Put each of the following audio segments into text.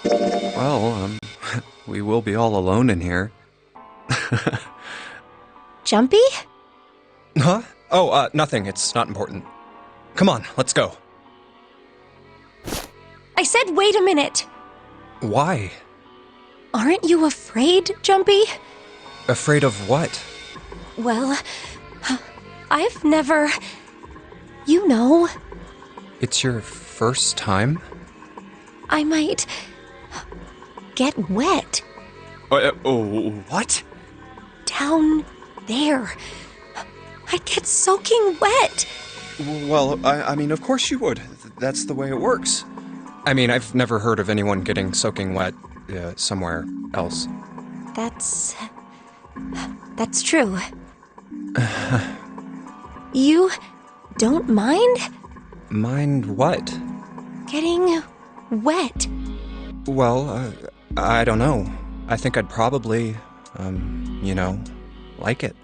Well, we will be all alone in here. Jumpy? Huh? Oh, nothing. It's not important. Come on, let's go. I said wait a minute. Why? Aren't you afraid, Jumpy? Afraid of what? Well, I've never... You know, It's your first time? I might... get wet. What? Down there. I'd get soaking wet. Well, I mean, of course you would. That's the way it works. I mean, I've never heard of anyone getting soaking wet somewhere else. That's true. You don't mind Mind what? getting wet? Well, I don't know. I think I'd probably, like it.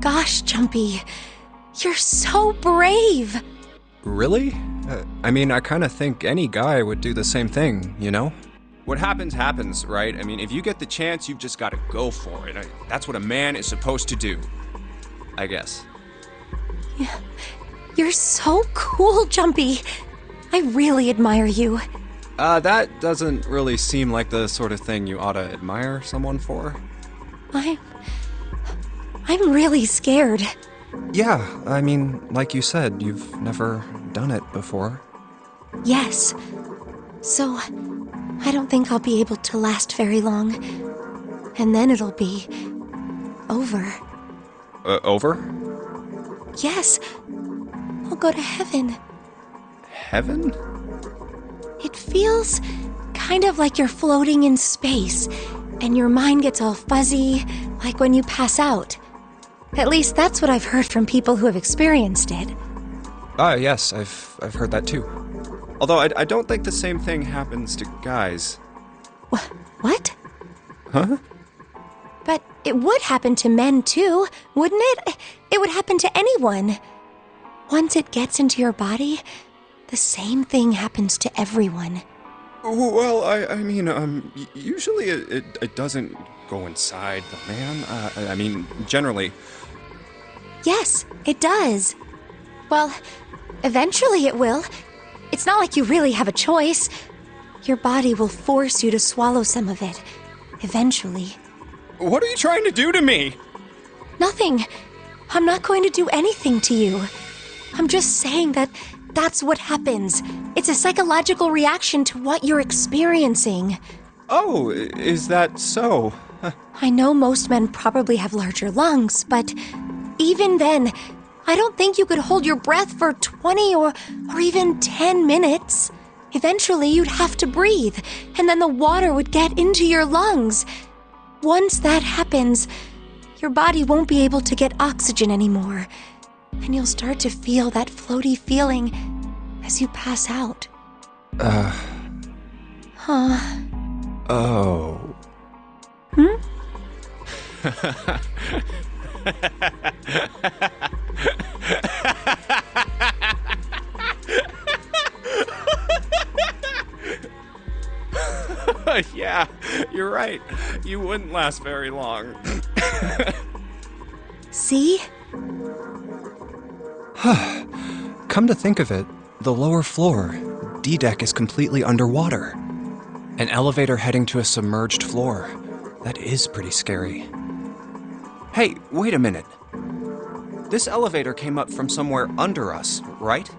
Gosh, Jumpy, you're so brave. Really? I mean, I kind of think any guy would do the same thing, you know? What happens, happens, right? I mean, if you get the chance, you've just got to go for it. That's what a man is supposed to do, I guess. You're so cool, Jumpy. I really admire you. That doesn't really seem like the sort of thing you ought to admire someone for. I'm really scared. Yeah, I mean, like you said, you've never done it before. Yes. So, I don't think I'll be able to last very long. And then it'll be over. Over? Yes. I'll go to heaven. Heaven? It feels kind of like you're floating in space, and your mind gets all fuzzy, like when you pass out. At least that's what I've heard from people who have experienced it. Yes, I've heard that too. Although I don't think the same thing happens to guys. What? Huh? But it would happen to men too, wouldn't it? It would happen to anyone. Once it gets into your body, the same thing happens to everyone. Well, I mean, usually it doesn't go inside the man. I mean, generally. Yes, it does. Well, eventually it will. It's not like you really have a choice. Your body will force you to swallow some of it. Eventually. What are you trying to do to me? Nothing. I'm not going to do anything to you. I'm just saying that that's what happens. It's a psychological reaction to what you're experiencing. Oh, is that so? I know most men probably have larger lungs, but even then, I don't think you could hold your breath for 20 or even 10 minutes. Eventually, you'd have to breathe, and then the water would get into your lungs. Once that happens, your body won't be able to get oxygen anymore, and you'll start to feel that floaty feeling as you pass out. Oh. Yeah, you're right. You wouldn't last very long. See? Come to think of it, the lower floor, D-deck, is completely underwater. An elevator heading to a submerged floor. That is pretty scary. Hey, wait a minute. This elevator came up from somewhere under us, right?